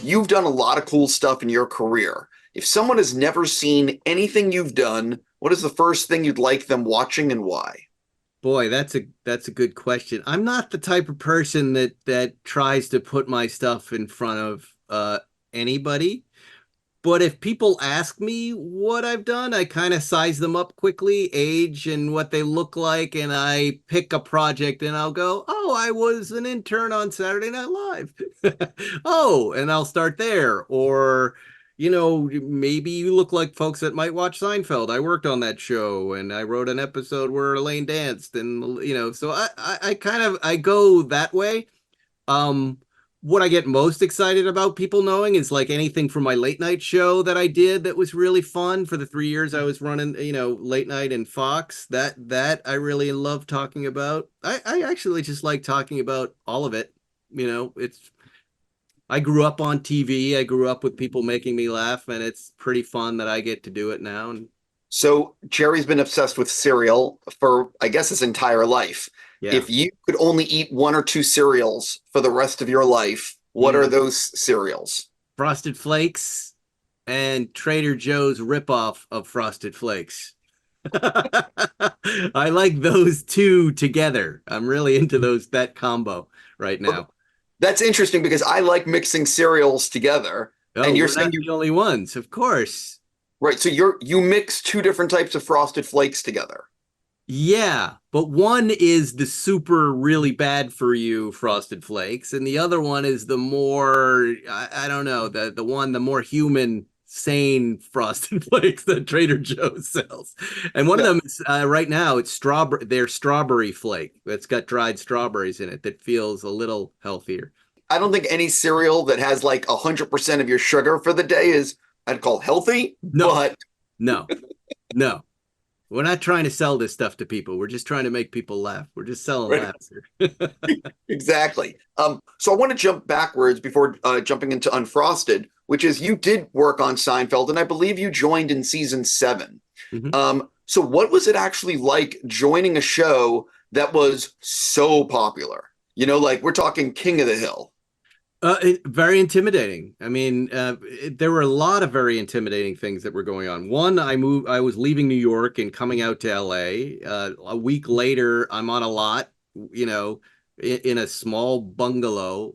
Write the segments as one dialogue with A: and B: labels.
A: You've done a lot of cool stuff in your career. If someone has never seen anything you've done, what is the first thing you'd like them watching and why?
B: Boy, that's a good question. I'm not the type of person that tries to put my stuff in front of anybody. But if people ask me what I've done, I kind of size them up quickly, age and what they look like, and I pick a project and I'll go, "Oh, I was an intern on Saturday Night Live." Oh, and I'll start there. Or, maybe you look like folks that might watch Seinfeld. I worked on that show and I wrote an episode where Elaine danced, and so I kind of I go that way. Um, what I get most excited about people knowing is like anything from my late night show that I did that was really fun for the 3 years I was running, late night in Fox. That I really love talking about. I actually just like talking about all of it. It's I grew up on TV. I grew up with people making me laugh, and it's pretty fun that I get to do it now. And
A: So, Jerry's been obsessed with cereal for, I guess, his entire life.
B: yeah.
A: If you could only eat one or two cereals for the rest of your life, what are
B: Mm.
A: those cereals?
B: Frosted Flakes and Trader Joe's ripoff of Frosted Flakes. I like those two together. I'm really into that combo right now.
A: That's interesting because I like mixing cereals together.
B: Oh,
A: And you're
B: we're
A: saying
B: not
A: you
B: the only ones, of course.
A: right, so you mix two different types of frosted flakes together.
B: Yeah, but one is the super really bad for you Frosted Flakes, and the other one is the more I don't know, the more human sane Frosted Flakes that Trader Joe's sells. And one of
A: Yeah.
B: them is right now it's strawberry, their strawberry flake that's got dried strawberries in it that feels a little healthier.
A: I don't think any cereal that has like 100% of your sugar for the day is, I'd call healthy,
B: No,
A: but
B: no, no. We're not trying to sell this stuff to people. We're just trying to make people laugh. We're just selling
A: right,
B: laughs here.
A: exactly. So I want to jump backwards before jumping into Unfrosted, which is you did work on Seinfeld, and I believe you joined in season 7.
B: Mhm.
A: So what was it actually like joining a show that was so popular? Like we're talking King of the Hill.
B: Very intimidating. I mean, there were a lot of very intimidating things that were going on. One, I was leaving New York and coming out to LA. A week later, I'm on a lot, in a small bungalow,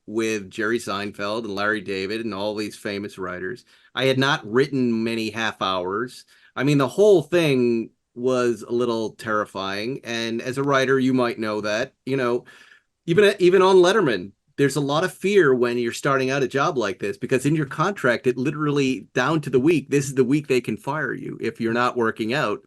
B: with Jerry Seinfeld and Larry David and all these famous writers. I had not written many half hours. I mean, the whole thing was a little terrifying. And as a writer, you might know that, even on Letterman, there's a lot of fear when you're starting out a job like this because in your contract, it literally down to the week, this is the week they can fire you if you're not working out.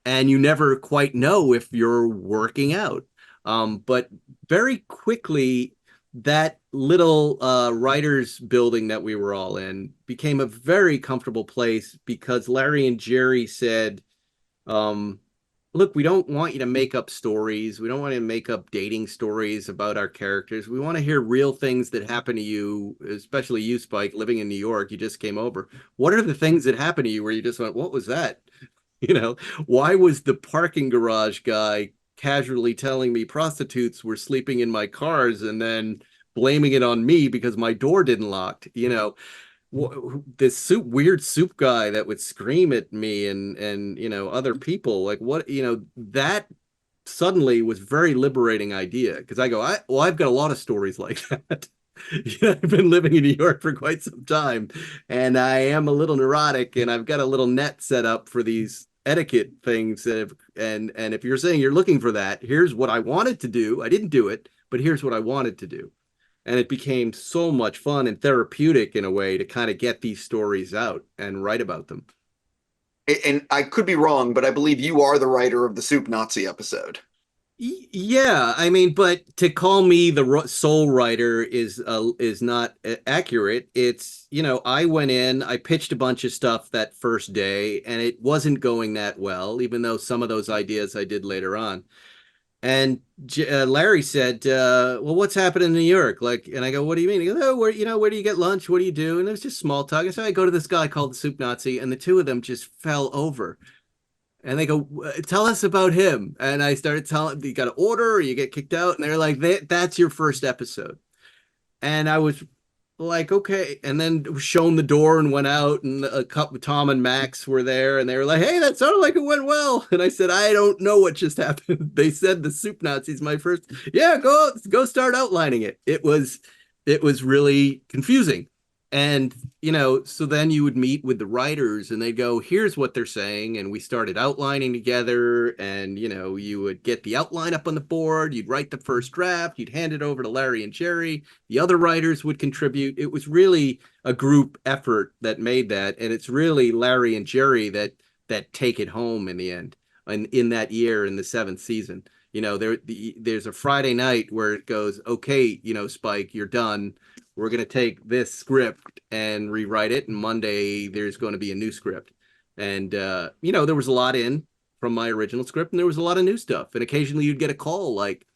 B: And you never quite know if you're working out. But very quickly, that little writers building that we were all in became a very comfortable place because Larry and Jerry said, um, look, we don't want you to make up stories. We don't want to make up dating stories about our characters. We want to hear real things that happen to you, especially you, Spike, living in New York. You just came over. What are the things that happened to you where you just went, what was that? Why was the parking garage guy casually telling me prostitutes were sleeping in my cars and then blaming it on me because my door didn't lock? This weird soup guy that would scream at me and other people like what that suddenly was very liberating idea because I've got a lot of stories like that. I've been living in New York for quite some time and I am a little neurotic and I've got a little net set up for these etiquette things and if you're saying you're looking for that, here's what I wanted to do. I didn't do it, but here's what I wanted to do. And it became so much fun and therapeutic in a way to kind of get these stories out and write about them.
A: And I could be wrong, but I believe you are the writer of the Soup Nazi episode.
B: Yeah, I mean, but to call me the sole writer is not accurate. It's, I went in, I pitched a bunch of stuff that first day, and it wasn't going that well, even though some of those ideas I did later on. And Larry said, "Well, what's happening in New York?" Like, and I go, "What do you mean?" He goes, "Oh, where do you get lunch? What do you do?" And it was just small talk. And so I go to this guy called the Soup Nazi, and the two of them just fell over. And they go, tell us about him. And I started telling, you got to order or you get kicked out. And they're like, that's your first episode. And I was like, okay. And then was shown the door and went out, and a couple, Tom and Max were there, and they were like, hey, that sounded like it went well. And I said, I don't know what just happened. They said the soup Nazi's my first. Yeah, go start outlining it. It was really confusing. And, so then you would meet with the writers and they'd go, here's what they're saying. And we started outlining together. And, you would get the outline up on the board. You'd write the first draft. You'd hand it over to Larry and Jerry. The other writers would contribute. It was really a group effort that made that. And it's really Larry and Jerry that take it home in the end. And in that year, in the seventh season, there's a Friday night where it goes, okay, Spike, you're done. We're going to take this script and rewrite it. And Monday, there's going to be a new script. And, there was a lot in from my original script, and there was a lot of new stuff. And occasionally you'd get a call. Like,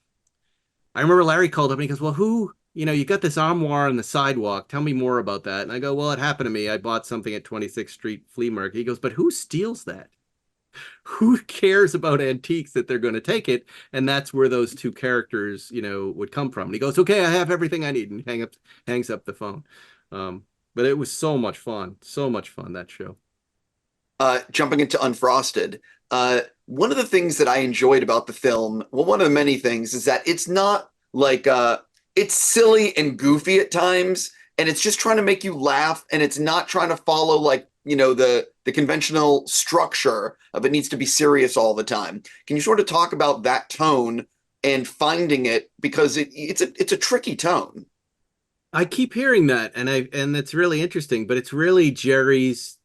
B: I remember Larry called up and he goes, well, you got this armoire on the sidewalk. Tell me more about that. And I go, well, it happened to me. I bought something at 26th Street Flea Market. He goes, but who steals that? Who cares about antiques that they're going to take it? And that's where those two characters, would come from. And he goes, okay, I have everything I need, and hangs up the phone. But it was so much fun, that show.
A: Jumping into Unfrosted, one of the things that I enjoyed about the film, well, one of the many things, is that it's not like it's silly and goofy at times, and it's just trying to make you laugh, and it's not trying to follow like the conventional structure of it needs to be serious all the time. Can you sort of talk about that tone and finding it, because it's a tricky tone?
B: I keep hearing that, and it's really interesting, but it's really Jerry's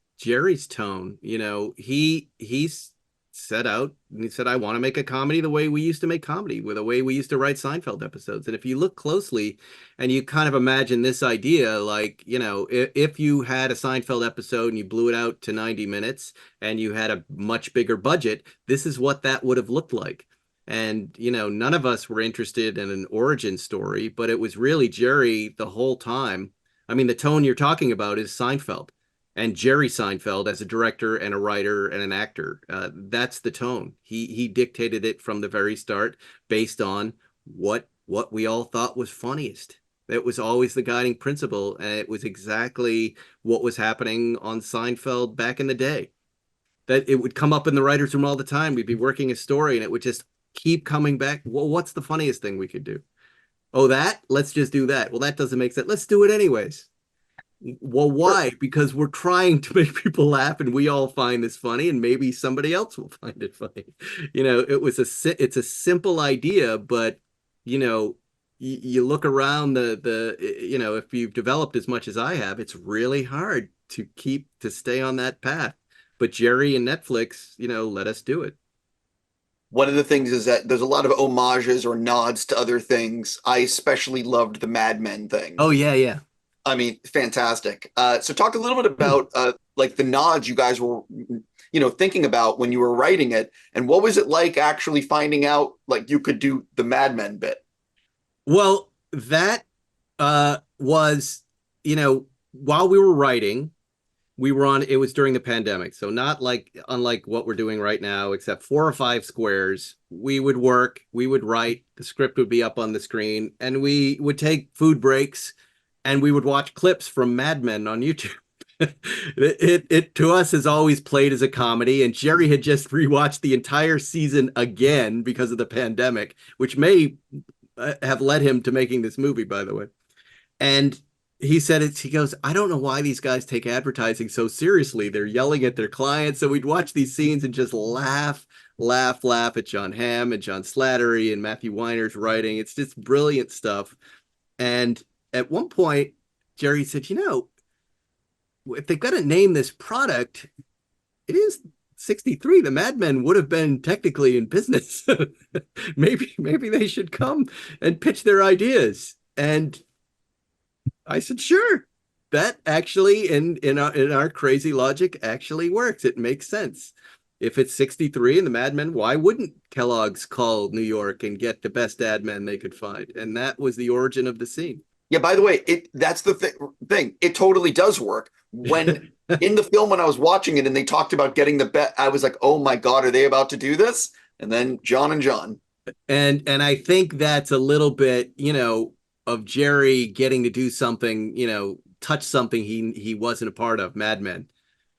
B: tone. He's set out and he said, I want to make a comedy the way we used to make comedy, with the way we used to write Seinfeld episodes. And if you look closely and you kind of imagine this idea, like, if you had a Seinfeld episode and you blew it out to 90 minutes and you had a much bigger budget, this is what that would have looked like. And, none of us were interested in an origin story, but it was really Jerry the whole time. I mean, the tone you're talking about is Seinfeld. And Jerry Seinfeld as a director and a writer and an actor. That's the tone. He dictated it from the very start, based on what we all thought was funniest. That was always the guiding principle, and it was exactly what was happening on Seinfeld back in the day. That it would come up in the writers' room all the time. We'd be working a story, and it would just keep coming back. Well, what's the funniest thing we could do? Oh, that? Let's just do that. Well, that doesn't make sense. Let's do it anyways. Well, why? Because we're trying to make people laugh, and we all find this funny, and maybe somebody else will find it funny. It's a simple idea, but you look around if you've developed as much as I have, it's really hard to stay on that path. But Jerry and Netflix, let us do it.
A: One of the things is that there's a lot of homages or nods to other things. I especially loved the Mad Men thing.
B: Oh yeah, yeah.
A: I mean, fantastic. So talk a little bit about like the nods you guys were, thinking about when you were writing it, and what was it like actually finding out like you could do the Mad Men bit?
B: Well, that was, while we were writing, it was during the pandemic. So not unlike what we're doing right now, except 4 or 5 squares. We would write, the script would be up on the screen, and we would take food breaks. And we would watch clips from Mad Men on YouTube. It to us has always played as a comedy, and Jerry had just rewatched the entire season again because of the pandemic, which may have led him to making this movie, by the way. And he said he goes, I don't know why these guys take advertising so seriously. They're yelling at their clients. So we'd watch these scenes and just laugh at John Hamm and John Slattery and Matthew Weiner's writing. It's just brilliant stuff. And at one point, Jerry said, if they've got to name this product, it is 63. The Mad Men would have been technically in business. maybe they should come and pitch their ideas. And I said, sure. That actually, in our crazy logic, actually works. It makes sense. If it's 63 and the Mad Men, why wouldn't Kellogg's call New York and get the best ad men they could find? And that was the origin of the scene.
A: Yeah, by the way, that's the thing. It totally does work when In the film when I was watching it and they talked about getting the bet, I was like, oh my God, are they about to do this? And then John and John.
B: And I think that's a little bit, of Jerry getting to do something, touch something he wasn't a part of, Mad Men.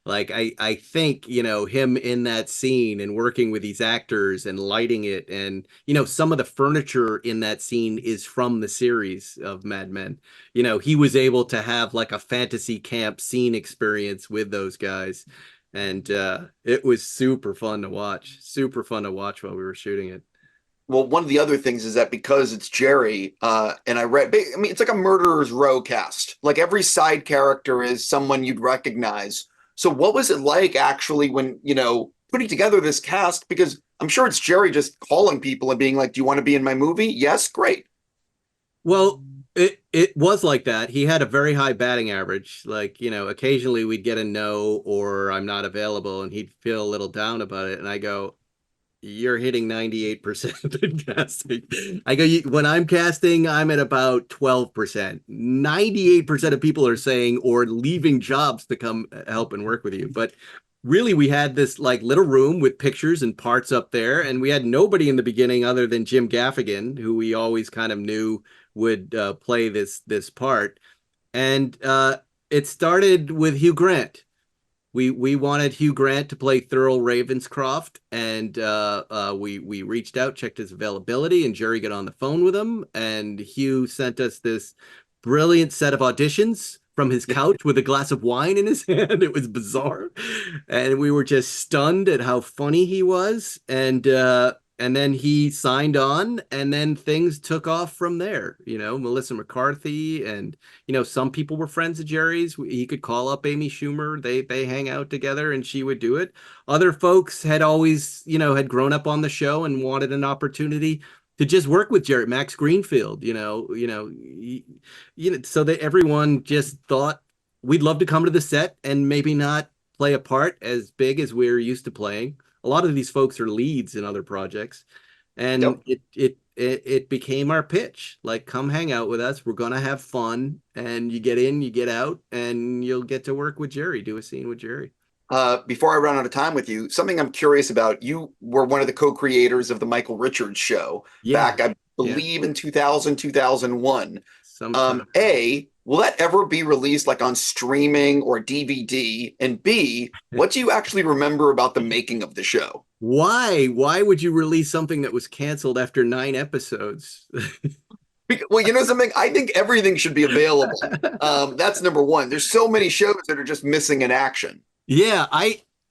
B: Like I think, him in that scene and working with these actors and lighting it, and some of the furniture in that scene is from the series of Mad Men. He was able to have like a fantasy camp scene experience with those guys. And it was super fun to watch. Super fun to watch while we were shooting it.
A: Well, one of the other things is that because it's Jerry, and I mean, it's like a murderer's row cast. Like every side character is someone you'd recognize. So, what was it like actually when, putting together this cast? Because I'm sure it's Jerry just calling people and being like, do you want to be in my movie? Yes, great.
B: Well, it was like that. He had a very high batting average. Like, occasionally we'd get a no or I'm not available, and he'd feel a little down about it. And I go, you're hitting 98% in casting. I go, when I'm casting, I'm at about 12%. 98% of people are saying or leaving jobs to come help and work with you. But really, we had this like little room with pictures and parts up there, and we had nobody in the beginning other than Jim Gaffigan, who we always kind of knew would play this part. And it started with Hugh Grant. We wanted Hugh Grant to play Thurl Ravenscroft, and we reached out, checked his availability, and Jerry got on the phone with him, and Hugh sent us this brilliant set of auditions from his couch with a glass of wine in his hand. It was bizarre, and we were just stunned at how funny he was, and then he signed on, and then things took off from there. Melissa McCarthy, and some people were friends of Jerry's. He could call up Amy Schumer. They hang out together, and she would do it. Other folks had always, had grown up on the show and wanted an opportunity to just work with Jerry. Max Greenfield, so that everyone just thought we'd love to come to the set and maybe not play a part as big as we're used to playing. A lot of these folks are leads in other projects, and
A: Yep.
B: it became our pitch. Like, come hang out with us. We're gonna have fun, and you get in, you get out, and you'll get to work with Jerry, do a scene with Jerry.
A: Before I run out of time with you, something I'm curious about. You were one of the co-creators of the Michael Richards show
B: Yeah,
A: back, I
B: yeah.
A: believe, in 2000, 2001.
B: Sometime.
A: A, will that ever be released like on streaming or DVD? And B, what do you actually remember about the making of the show?
B: Why? Why would you release something that was canceled after 9 episodes?
A: Well, you know something? I think everything should be available. That's number one. There's so many shows that are just missing in action.
B: Yeah,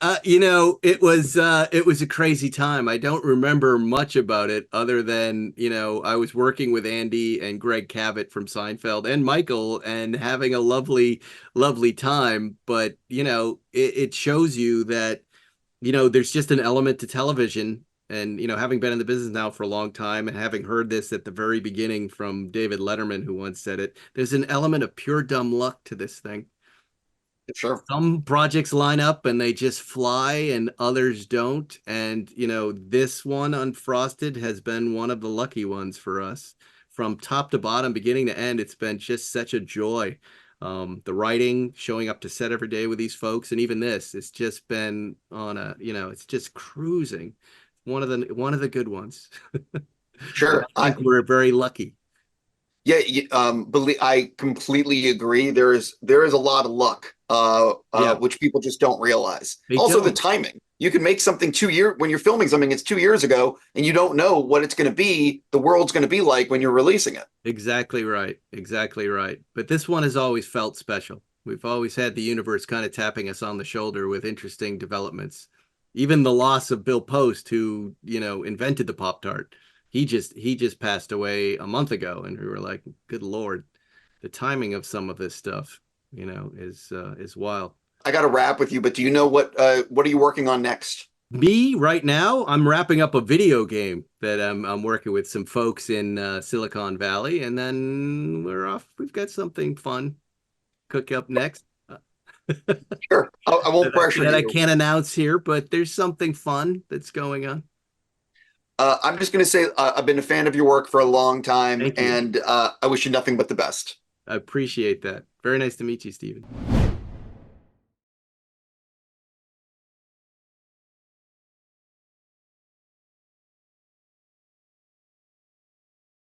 B: it was a crazy time. I don't remember much about it other than, I was working with Andy and Greg Cabot from Seinfeld and Michael and having a lovely, lovely time. But, it shows you that, there's just an element to television. And, having been in the business now for a long time and having heard this at the very beginning from David Letterman, who once said it, there's an element of pure dumb luck to this thing.
A: Sure.
B: Some projects line up and they just fly and others don't. And, this one, Unfrosted, has been one of the lucky ones for us. From top to bottom, beginning to end, it's been just such a joy. The writing, showing up to set every day with these folks, and even this, it's just been on it's just cruising. One of the good ones.
A: Sure.
B: I think we're very lucky.
A: Yeah, I completely agree. There is a lot of luck,
B: Yeah,
A: which people just don't realize.
B: they
A: Also, the
B: don't.
A: timing. You can make something 2 year when you're filming something, it's 2 years ago, and you don't know what it's going to be, the world's going to be like when you're releasing it.
B: Exactly right. Exactly right. But this one has always felt special. We've always had the universe kind of tapping us on the shoulder with interesting developments. Even the loss of Bill Post, who, invented the Pop-Tart. He just passed away a month ago, and we were like, good Lord, the timing of some of this stuff, is wild.
A: I got to wrap with you, but do you know what are you working on next?
B: Me right now, I'm wrapping up a video game that I'm working with some folks in Silicon Valley, and then we're off. We've got something fun cook up next
A: Sure, I won't pressure
B: that I
A: you.
B: can't announce here, but there's something fun that's going on.
A: I'm just going to say I've been a fan of your work for a long time,
B: Thank you.
A: and I wish you nothing but the best.
B: I appreciate that. Very nice to meet you, Stephen.